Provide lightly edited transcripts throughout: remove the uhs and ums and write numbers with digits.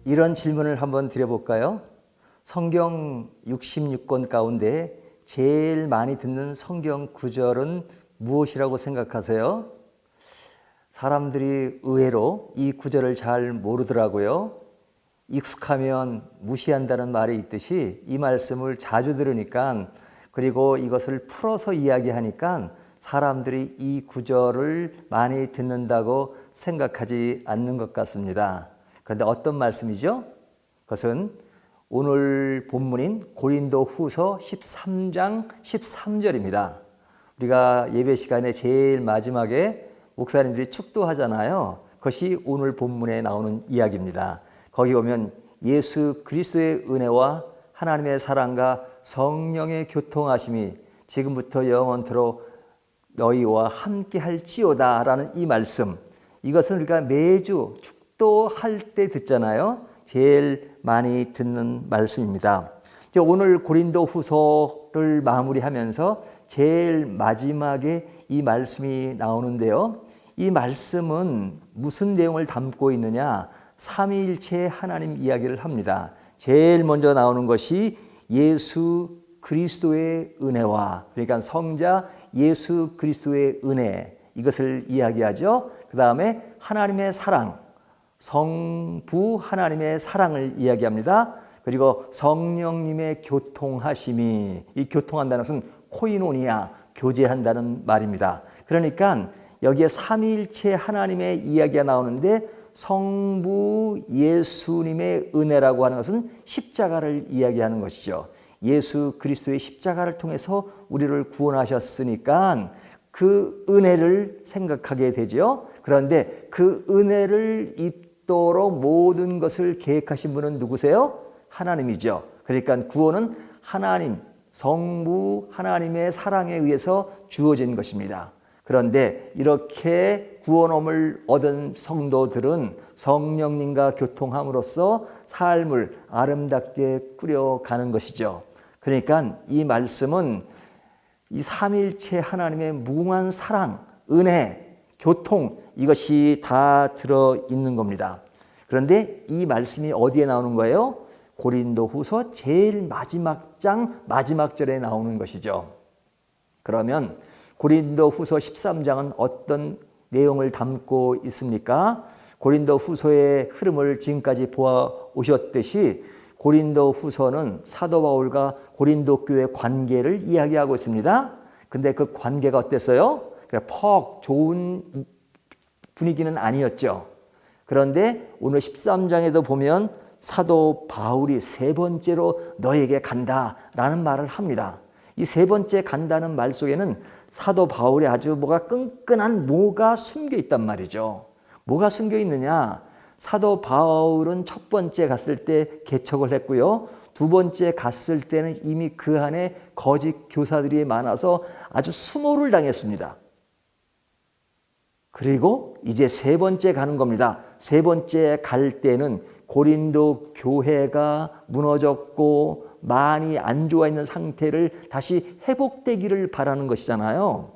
이런 질문을 한번 드려볼까요? 성경 66권 가운데 제일 많이 듣는 성경 구절은 무엇이라고 생각하세요? 사람들이 의외로 이 구절을 잘 모르더라고요. 익숙하면 무시한다는 말이 있듯이 이 말씀을 자주 들으니까, 그리고 이것을 풀어서 이야기하니까 사람들이 이 구절을 많이 듣는다고 생각하지 않는 것 같습니다. 그런데 어떤 말씀이죠? 그것은 오늘 본문인 고린도후서 13장 13절입니다. 우리가 예배 시간에 제일 마지막에 목사님들이 축도하잖아요. 그것이 오늘 본문에 나오는 이야기입니다. 거기 보면 예수 그리스도의 은혜와 하나님의 사랑과 성령의 교통하심이 지금부터 영원토록 너희와 함께 할지어다 라는 이 말씀, 이것은 우리가 매주 축도할 때 듣잖아요. 제일 많이 듣는 말씀입니다. 오늘 고린도후서를 마무리하면서 제일 마지막에 이 말씀이 나오는데요. 이 말씀은 무슨 내용을 담고 있느냐? 삼위일체 하나님 이야기를 합니다. 제일 먼저 나오는 것이 예수 그리스도의 은혜와, 그러니까 성자 예수 그리스도의 은혜, 이것을 이야기하죠. 그 다음에 하나님의 사랑, 성부 하나님의 사랑을 이야기합니다. 그리고 성령님의 교통하심이, 이 교통한다는 것은 코이노니아, 교제한다는 말입니다. 그러니까 여기에 삼위일체 하나님의 이야기가 나오는데, 성부 예수님의 은혜라고 하는 것은 십자가를 이야기하는 것이죠. 예수 그리스도의 십자가를 통해서 우리를 구원하셨으니까 그 은혜를 생각하게 되죠. 그런데 그 은혜를 입도록 모든 것을 계획하신 분은 누구세요? 하나님이죠. 그러니까 구원은 하나님, 성부 하나님의 사랑에 의해서 주어진 것입니다. 그런데 이렇게 구원함을 얻은 성도들은 성령님과 교통함으로써 삶을 아름답게 꾸려가는 것이죠. 그러니까 이 말씀은 이 삼위일체 하나님의 무궁한 사랑, 은혜, 교통, 이것이 다 들어있는 겁니다. 그런데 이 말씀이 어디에 나오는 거예요? 고린도후서 제일 마지막 장 마지막 절에 나오는 것이죠. 그러면 고린도후서 13장은 어떤 내용을 담고 있습니까? 고린도후서의 흐름을 지금까지 보아오셨듯이 고린도후서는 사도 바울과 고린도 교회 관계를 이야기하고 있습니다. 근데 그 관계가 어땠어요? 퍽 좋은 분위기는 아니었죠. 그런데 오늘 13장에도 보면 사도 바울이 세 번째로 너에게 간다라는 말을 합니다. 이 세 번째 간다는 말 속에는 사도 바울이 아주 뭐가 끈끈한 뭐가 숨겨 있단 말이죠. 뭐가 숨겨 있느냐? 사도 바울은 첫 번째 갔을 때 개척을 했고요. 두 번째 갔을 때는 이미 그 안에 거짓 교사들이 많아서 아주 수모를 당했습니다. 그리고 이제 세 번째 가는 겁니다. 세 번째 갈 때는 고린도 교회가 무너졌고 많이 안 좋아 있는 상태를 다시 회복되기를 바라는 것이잖아요.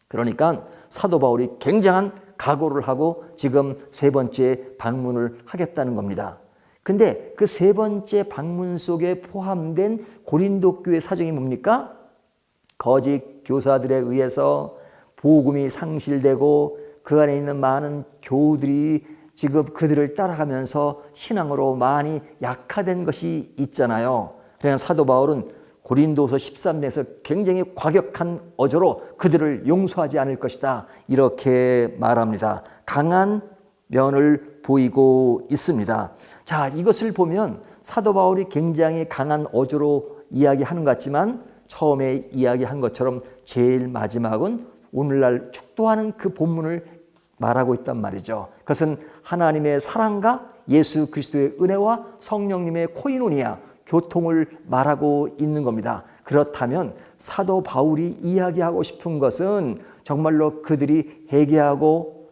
그러니까 사도 바울이 굉장한 각오를 하고 지금 세 번째 방문을 하겠다는 겁니다. 근데 그 세 번째 방문 속에 포함된 고린도 교회 사정이 뭡니까? 거짓 교사들에 의해서 복음이 상실되고 그 안에 있는 많은 교우들이 지금 그들을 따라가면서 신앙으로 많이 약화된 것이 있잖아요. 그러나 사도 바울은 고린도서 13장에서 굉장히 과격한 어조로 그들을 용서하지 않을 것이다, 이렇게 말합니다. 강한 면을 보이고 있습니다. 자, 이것을 보면 사도 바울이 굉장히 강한 어조로 이야기하는 것 같지만 처음에 이야기한 것처럼 제일 마지막은 오늘날 축도하는 그 본문을 말하고 있단 말이죠. 그것은 하나님의 사랑과 예수 그리스도의 은혜와 성령님의 코이노니아, 교통을 말하고 있는 겁니다. 그렇다면 사도 바울이 이야기하고 싶은 것은 정말로 그들이 회개하고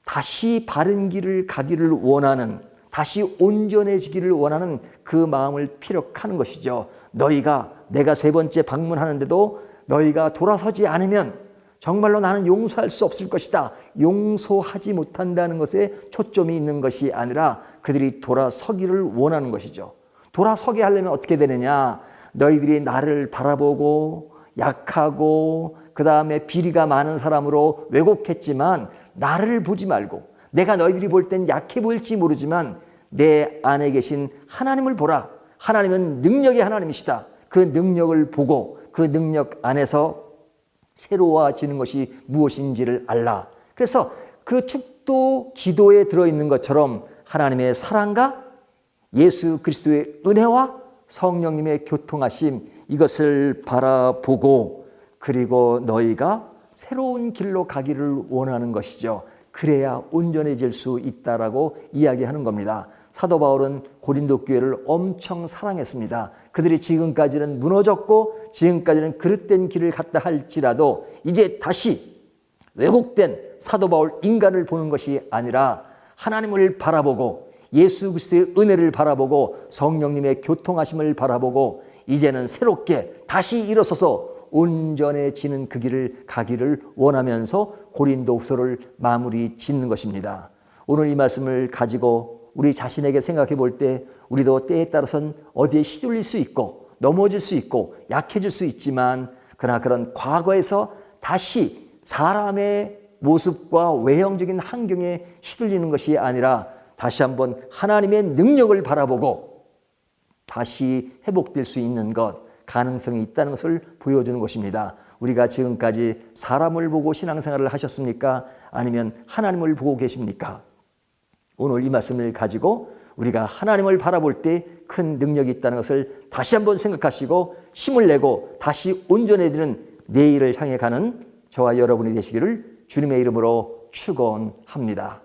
다시 바른 길을 가기를 원하는, 다시 온전해지기를 원하는 그 마음을 피력하는 것이죠. 너희가, 내가 세 번째 방문하는데도 너희가 돌아서지 않으면 정말로 나는 용서할 수 없을 것이다. 용서하지 못한다는 것에 초점이 있는 것이 아니라 그들이 돌아서기를 원하는 것이죠. 돌아서게 하려면 어떻게 되느냐? 너희들이 나를 바라보고 약하고 그 다음에 비리가 많은 사람으로 왜곡했지만 나를 보지 말고, 내가 너희들이 볼 땐 약해 보일지 모르지만 내 안에 계신 하나님을 보라. 하나님은 능력의 하나님이시다. 그 능력을 보고 그 능력 안에서 새로워지는 것이 무엇인지를 알라. 그래서 그 축도 기도에 들어있는 것처럼 하나님의 사랑과 예수 그리스도의 은혜와 성령님의 교통하심, 이것을 바라보고 그리고 너희가 새로운 길로 가기를 원하는 것이죠. 그래야 온전해질 수 있다라고 이야기하는 겁니다. 사도 바울은 고린도 교회를 엄청 사랑했습니다. 그들이 지금까지는 무너졌고 지금까지는 그릇된 길을 갔다 할지라도 이제 다시 왜곡된 사도 바울 인간을 보는 것이 아니라 하나님을 바라보고 예수 그리스도의 은혜를 바라보고 성령님의 교통하심을 바라보고 이제는 새롭게 다시 일어서서 온전해지는 그 길을 가기를 원하면서 고린도후서를 마무리 짓는 것입니다. 오늘 이 말씀을 가지고 우리 자신에게 생각해 볼 때 우리도 때에 따라서는 어디에 휘둘릴 수 있고 넘어질 수 있고 약해질 수 있지만 그러나 그런 과거에서 다시 사람의 모습과 외형적인 환경에 휘둘리는 것이 아니라 다시 한번 하나님의 능력을 바라보고 다시 회복될 수 있는 것, 가능성이 있다는 것을 보여주는 것입니다. 우리가 지금까지 사람을 보고 신앙생활을 하셨습니까? 아니면 하나님을 보고 계십니까? 오늘 이 말씀을 가지고 우리가 하나님을 바라볼 때 큰 능력이 있다는 것을 다시 한번 생각하시고 힘을 내고 다시 온전해지는 내일을 향해 가는 저와 여러분이 되시기를 주님의 이름으로 축원합니다.